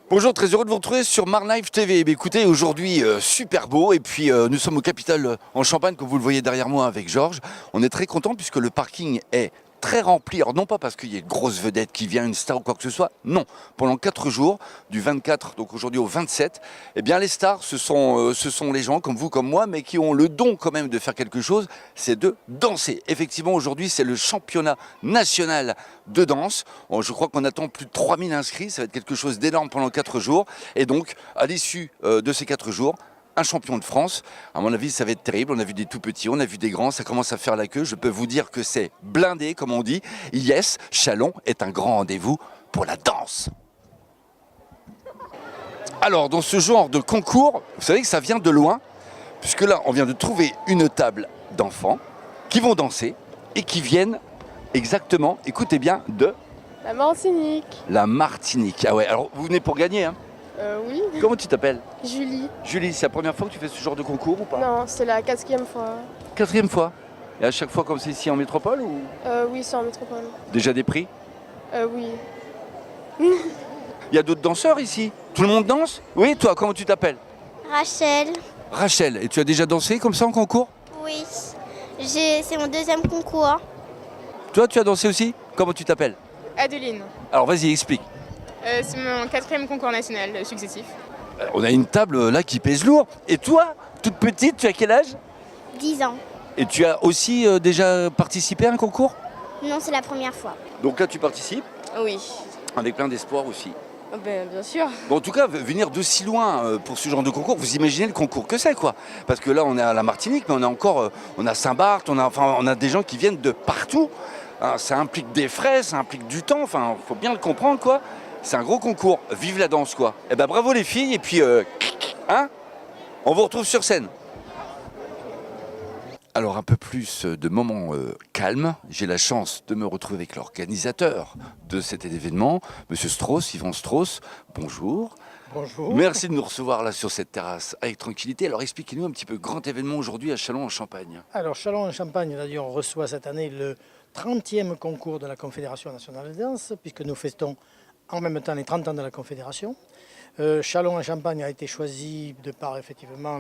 Bonjour, très heureux de vous retrouver sur Marlife TV. Écoutez, aujourd'hui super beau et puis nous sommes au Capitole en Champagne, comme vous le voyez derrière moi avec Georges. On est très content puisque le parking est très rempli. Alors non pas parce qu'il y a une grosse vedette qui vient, une star ou quoi que ce soit, non. Pendant 4 jours, du 24 donc aujourd'hui au 27, eh bien les stars ce sont les gens comme vous, comme moi, mais qui ont le don quand même de faire quelque chose, c'est de danser. Effectivement aujourd'hui c'est le championnat national de danse. Je crois qu'on attend plus de 3000 inscrits, ça va être quelque chose d'énorme pendant 4 jours. Et donc à l'issue de ces 4 jours, un champion de France. À mon avis, ça va être terrible. On a vu des tout petits, on a vu des grands, ça commence à faire la queue. Je peux vous dire que c'est blindé, comme on dit. Yes, Châlons est un grand rendez-vous pour la danse. Alors, dans ce genre de concours, vous savez que ça vient de loin, puisque là, on vient de trouver une table d'enfants qui vont danser et qui viennent exactement, écoutez bien, de La Martinique. la Martinique. Ah ouais, alors vous venez pour gagner, hein? Oui. Comment tu t'appelles? Julie. Julie, c'est la première fois que tu fais ce genre de concours ou pas? Non, c'est la 4e fois. 4e fois. Et à chaque fois comme c'est ici en métropole ou Oui, c'est en métropole. déjà des prix? Oui. Il y a d'autres danseurs ici? Tout le monde danse? Oui, toi, comment tu t'appelles? Rachel, Rachel, et tu as déjà dansé comme ça en concours? oui. C'est mon 2e concours. Toi, tu as dansé aussi? Comment tu t'appelles? Adeline. Alors vas-y, explique. C'est mon 4e concours national successif. On a une table là qui pèse lourd. Et toi, toute petite, tu as quel âge? 10 ans. Et tu as aussi déjà participé à un concours? Non, c'est la première fois. Donc là, tu participes Oui. avec plein d'espoir aussi. Bien sûr. Bon, en tout cas, venir d'aussi loin pour ce genre de concours, vous imaginez le concours que c'est, quoi. Parce que là, on est à la Martinique, mais on a encore, on a Saint-Barth, on a des gens qui viennent de partout. Hein, ça implique des frais, ça implique du temps, enfin, faut bien le comprendre, quoi. C'est un gros concours. Vive la danse, quoi. Eh ben, bravo les filles, et puis, hein, on vous retrouve sur scène. Alors, un peu plus de moments calmes. J'ai la chance de me retrouver avec l'organisateur de cet événement, Monsieur Strauss, Yvan Strauss. Bonjour. Bonjour. Merci de nous recevoir là sur cette terrasse avec tranquillité. Alors, expliquez-nous un petit peu, grand événement aujourd'hui à Châlons en Champagne. Alors, Châlons en Champagne, d'ailleurs, on reçoit cette année le 30e concours de la Confédération nationale de danse, puisque nous fêtons en même temps les 30 ans de la Confédération. Châlons en Champagne a été choisi de par effectivement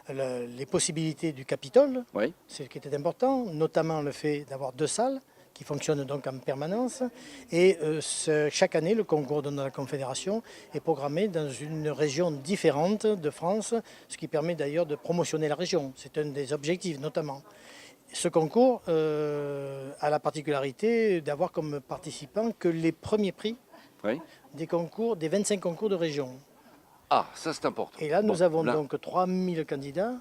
les possibilités du Capitole, Oui. c'est ce qui était important, notamment le fait d'avoir 2 salles qui fonctionnent donc en permanence. Et chaque année, le concours de la Confédération est programmé dans une région différente de France, ce qui permet d'ailleurs de promotionner la région. C'est un des objectifs notamment. Ce concours a la particularité d'avoir comme participants que les premiers prix Oui. des 25 concours de région. Ah, ça c'est important. Et là, nous Bon, avons là- donc 3000 candidats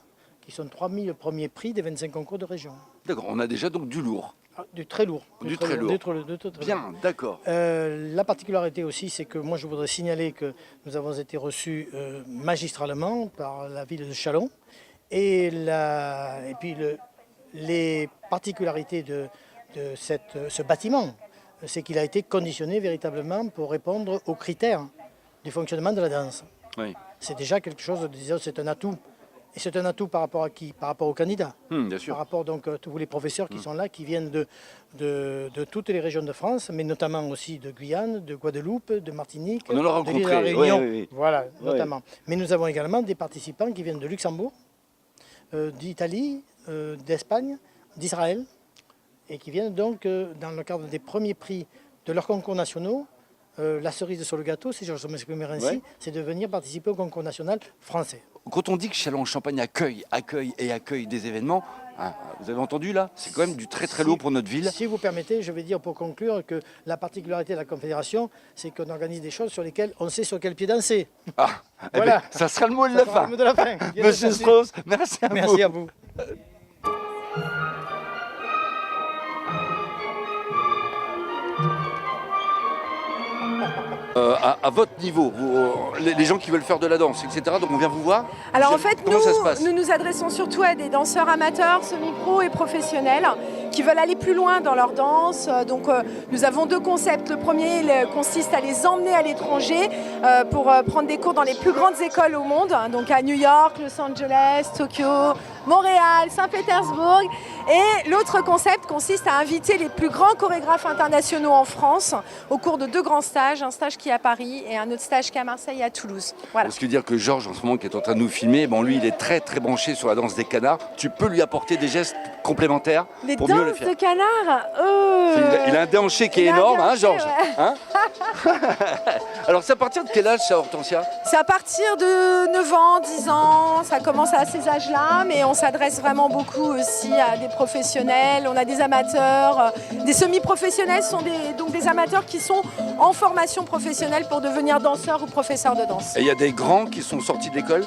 qui sont 3000 premiers prix des 25 concours de région. D'accord, on a déjà donc du lourd. Ah, du très lourd. Du très lourd. Du très lourd. Bien, d'accord. La particularité aussi, c'est que moi, je voudrais signaler que nous avons été reçus magistralement par la ville de Châlons. Et puis, les particularités de ce bâtiment, c'est qu'il a été conditionné véritablement pour répondre aux critères du fonctionnement de la danse. Oui. C'est déjà quelque chose, disons, c'est un atout. Et c'est un atout par rapport à qui? Par rapport aux candidats. Bien sûr. Par rapport donc à tous les professeurs qui sont là, qui viennent de toutes les régions de France, mais notamment aussi de Guyane, de Guadeloupe, de Martinique, On en a de l'île de la rencontré, Réunion. oui. Voilà, Oui. notamment. Mais nous avons également des participants qui viennent de Luxembourg, d'Italie, d'Espagne, d'Israël, et qui viennent donc, dans le cadre des premiers prix de leurs concours nationaux, la cerise sur le gâteau, si je m'exprime ainsi, Ouais. c'est de venir participer au concours national français. Quand on dit que Châlons en Champagne accueille des événements, hein, vous avez entendu là? C'est quand même du très très lourd pour notre ville. Si vous permettez, je vais dire pour conclure que la particularité de la Confédération, c'est qu'on organise des choses sur lesquelles on sait sur quel pied danser. Ah, eh Voilà. ben, ça sera le mot de Ça la sera fin. le mot de la fin. Bien Monsieur entendu. Strauss, merci à vous. Merci à vous. À votre niveau, les gens qui veulent faire de la danse, etc. Donc on vient vous voir. Alors en fait, Comment ça se passe? nous nous adressons surtout à des danseurs amateurs, semi-pro et professionnels qui veulent aller plus loin dans leur danse. Nous avons 2 concepts. Le premier consiste à les emmener à l'étranger pour prendre des cours dans les plus grandes écoles au monde, donc à New York, Los Angeles, Tokyo, Montréal, Saint-Pétersbourg. Et l'autre concept consiste à inviter les plus grands chorégraphes internationaux en France au cours de 2 grands stages, un stage qui est à Paris et un autre stage qui est à Marseille et à Toulouse. Voilà. Ce qui veut dire que Georges, en ce moment, qui est en train de nous filmer, bon, lui, il est très très branché sur la danse des canards. Tu peux lui apporter des gestes complémentaires Les pour mieux le danses faire. de canard, Il a un déhanché qui est Il a un énorme, hein, déhanché, Georges, ouais. hein. Alors, c'est à partir de quel âge, ça, Hortensia? C'est à partir de 9 ans, 10 ans, ça commence à ces âges-là, mais on s'adresse vraiment beaucoup aussi à des professionnels, on a des amateurs, des semi-professionnels, ce sont donc des amateurs qui sont en formation professionnelle pour devenir danseurs ou professeurs de danse. Et il y a des grands qui sont sortis de l'école?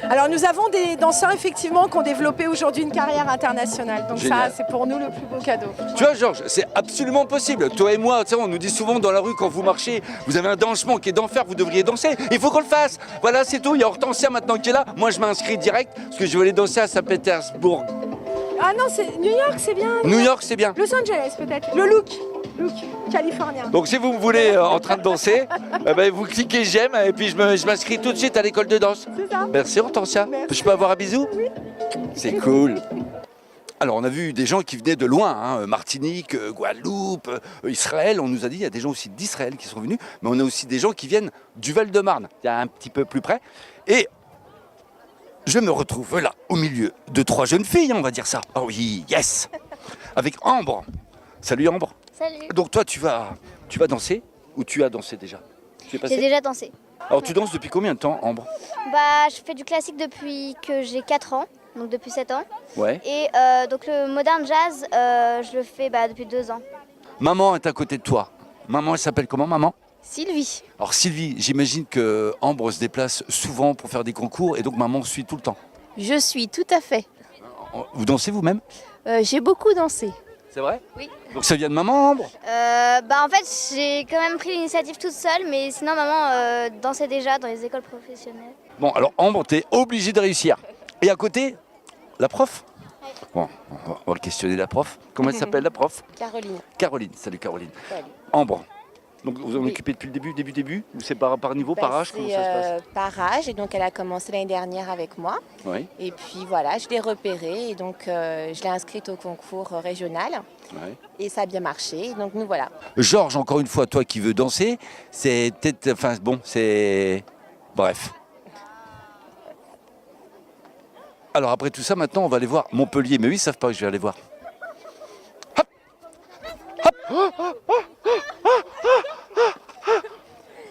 Alors nous avons des danseurs effectivement qui ont développé aujourd'hui une carrière internationale, donc Génial. ça c'est pour nous le plus beau cadeau. Tu vois, Georges, c'est absolument possible. Toi et moi, tu sais, on nous dit souvent dans la rue, quand vous marchez, vous avez un dansement qui est d'enfer, vous devriez danser. Il faut qu'on le fasse. Voilà, c'est tout. Il y a Hortensia maintenant qui est là. Moi, je m'inscris direct parce que je veux aller danser à Saint-Pétersbourg. Ah non, c'est New York, c'est bien. New York, c'est bien. Los Angeles peut-être. Le look californien. Donc, si vous me voulez en train de danser, eh ben, vous cliquez j'aime et puis je m'inscris tout de suite à l'école de danse. C'est ça. Merci, Hortensia. Merci. Je peux avoir un bisou? Oui. C'est cool. Alors, on a vu des gens qui venaient de loin, hein, Martinique, Guadeloupe, Israël. On nous a dit, il y a des gens aussi d'Israël qui sont venus, mais on a aussi des gens qui viennent du Val-de-Marne, il y a un petit peu plus près. Et je me retrouve là, au milieu de 3 jeunes filles, on va dire ça. Oh oui, yes. Avec Ambre. Salut Ambre. Salut. Donc toi, tu vas danser ou tu as dansé déjà? Tu es passé? J'ai déjà dansé. Alors tu danses depuis combien de temps, Ambre? Bah, je fais du classique depuis que j'ai 4 ans, donc depuis 7 ans. Ouais. Et donc le modern jazz, je le fais depuis 2 ans. Maman est à côté de toi. Maman, elle s'appelle comment, maman? Sylvie. Alors Sylvie, j'imagine que Ambre se déplace souvent pour faire des concours et donc maman suit tout le temps. Je suis, tout à fait. Vous dansez vous-même? J'ai beaucoup dansé. C'est vrai? Oui. Donc ça vient de maman, Ambre? En fait, j'ai quand même pris l'initiative toute seule, mais sinon maman dansait déjà dans les écoles professionnelles. Bon, alors Ambre, t'es obligée de réussir. Et à côté, la prof? Bon, on va questionner la prof. Comment elle s'appelle, la prof? Caroline. Caroline. Salut Caroline. Salut. Ambre. Donc vous en Oui. occupez depuis le début ou c'est par niveau, par âge? Comment ça se passe? Par âge, et donc elle a commencé l'année dernière avec moi. Oui. Et puis voilà, je l'ai repérée et donc je l'ai inscrite au concours régional. Ouais. Et ça a bien marché, donc nous voilà. Georges, encore une fois, toi qui veux danser, c'est peut-être... Enfin bon, c'est... Bref. Alors après tout ça, maintenant, on va aller voir Montpellier. Mais oui, ils ne savent pas que je vais aller voir. Hop. Hop.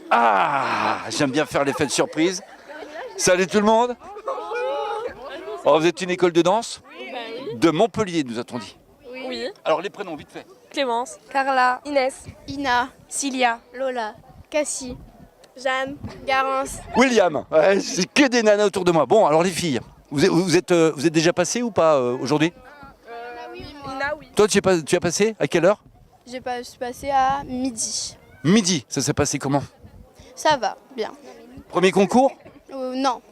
Ah, j'aime bien faire l'effet de surprise. Salut tout le monde. Alors, vous êtes une école de danse? De Montpellier, nous a-t-on dit. Oui. Alors les prénoms, vite fait. Clémence. Carla, Inès. Ina, Cilia. Lola, Cassie, Jeanne, Garance. William, ouais, c'est que des nanas autour de moi. Bon, alors les filles, vous êtes déjà passé ou pas aujourd'hui? Ina, oui. Toi, tu as passé à quelle heure? Je suis passée à midi. Midi. Ça s'est passé comment? Ça va, bien. Premier concours? Non.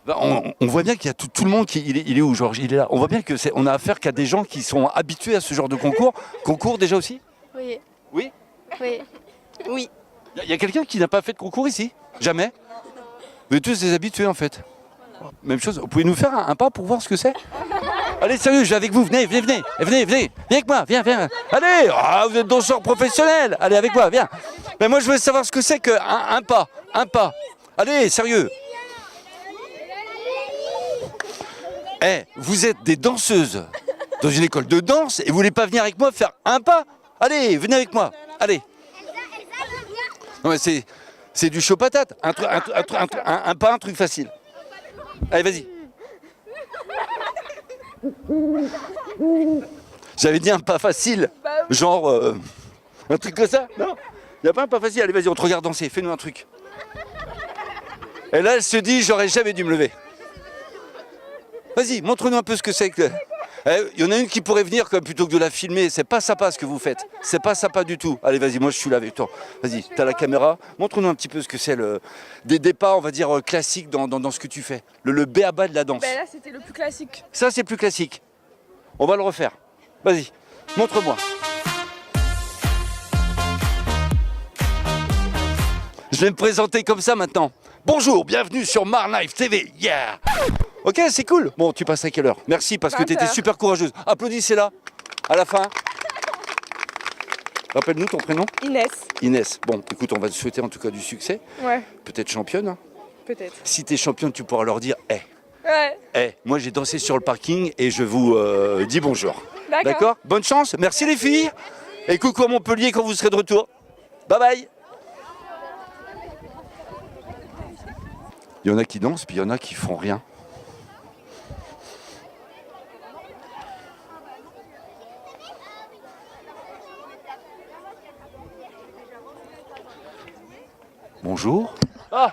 Ben, on voit bien qu'il y a tout le monde qui... Il est où, Georges? Il est là. On voit bien qu'on a affaire qu'à des gens qui sont habitués à ce genre de concours. Concours déjà aussi? Oui. Oui? Oui. Oui. Il y a quelqu'un qui n'a pas fait de concours ici? Jamais? Vous êtes tous des habitués en fait. Même chose, vous pouvez nous faire un pas pour voir ce que c'est? Allez, sérieux, je vais avec vous, venez. Viens avec moi, viens. Allez, vous êtes danseur professionnel. Allez, avec moi, viens. Mais moi, je veux savoir ce que c'est qu'un pas. Allez, sérieux. Vous êtes des danseuses dans une école de danse et vous voulez pas venir avec moi faire un pas? Allez, venez avec moi, allez. Non, mais c'est du chaud patate. Un pas, un truc facile. Allez, vas-y. J'avais dit un pas facile. Genre, un truc comme ça. Non, il n'y a pas un pas facile. Allez, vas-y, on te regarde danser. Fais-nous un truc. Et là, elle se dit, j'aurais jamais dû me lever. Vas-y, montre-nous un peu ce que c'est que... Il y en a une qui pourrait venir plutôt que de la filmer. C'est pas sympa ce que vous faites. C'est pas sympa du tout. Allez, vas-y, moi je suis là avec toi. Vas-y, t'as la caméra. Montre-nous un petit peu ce que c'est des pas, on va dire, classiques dans ce que tu fais. Le b.a.-ba de la danse. Là, c'était le plus classique. Ça, c'est plus classique. On va le refaire. Vas-y, montre-moi. Je vais me présenter comme ça maintenant. Bonjour, bienvenue sur Marlife TV. Yeah. Ok, c'est cool. Bon, tu passes à quelle heure? Merci parce que tu étais 20 heures. super courageuse. Applaudissez-la à la fin. Rappelle-nous ton prénom. Inès. Inès. Bon, écoute, on va te souhaiter en tout cas du succès. Ouais, Peut-être championne. Hein. peut-être. Si tu es championne, tu pourras leur dire Ouais. moi j'ai dansé sur le parking et je vous dis bonjour. D'accord. D'accord? Bonne chance. Merci les filles. Et coucou à Montpellier quand vous serez de retour. Bye bye. Il y en a qui dansent, puis il y en a qui font rien. Bonjour. Ah.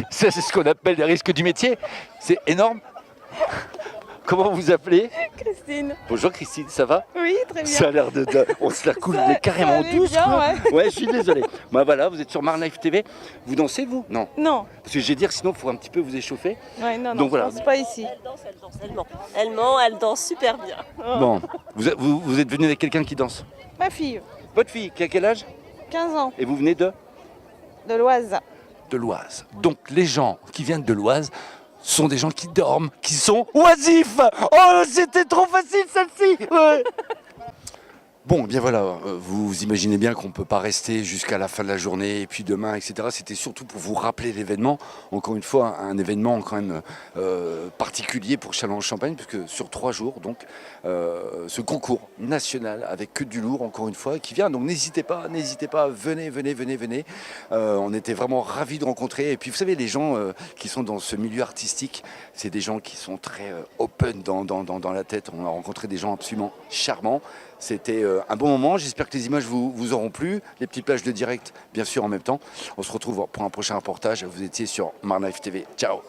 Ça, c'est ce qu'on appelle les risques du métier. C'est énorme. Comment vous appelez? Christine. Bonjour Christine, ça va? Oui, très bien. Ça a l'air de... On se la coule Ça- mais carrément ça allait douce. bien, quoi. ouais. Ouais, je suis désolé. Bah voilà, vous êtes sur Marlife TV. Vous dansez vous? Non. Non. Parce que je vais dire sinon il faut un petit peu vous échauffer. Ouais, non, Donc voilà. je pense pas ici. Elle ment, elle danse super bien. Bon, vous êtes venu avec quelqu'un qui danse. Ma fille, Votre fille, qui a quel âge? 15 ans, Et vous venez de de l'Oise. Donc les gens qui viennent de l'Oise sont des gens qui dorment, qui sont oisifs. Oh, c'était trop facile celle-ci. Ouais. Bon, bien voilà, vous imaginez bien qu'on ne peut pas rester jusqu'à la fin de la journée et puis demain, etc. C'était surtout pour vous rappeler l'événement. Encore une fois, un événement quand même particulier pour Châlons-en-Champagne, puisque sur 3 jours, donc, ce concours national avec que du lourd, encore une fois, qui vient. Donc n'hésitez pas, venez. On était vraiment ravis de rencontrer. Et puis vous savez, les gens qui sont dans ce milieu artistique, c'est des gens qui sont très open dans la tête. On a rencontré des gens absolument charmants. C'était un bon moment, j'espère que les images vous auront plu, les petites pages de direct bien sûr en même temps. On se retrouve pour un prochain reportage, vous étiez sur Marlife TV, ciao.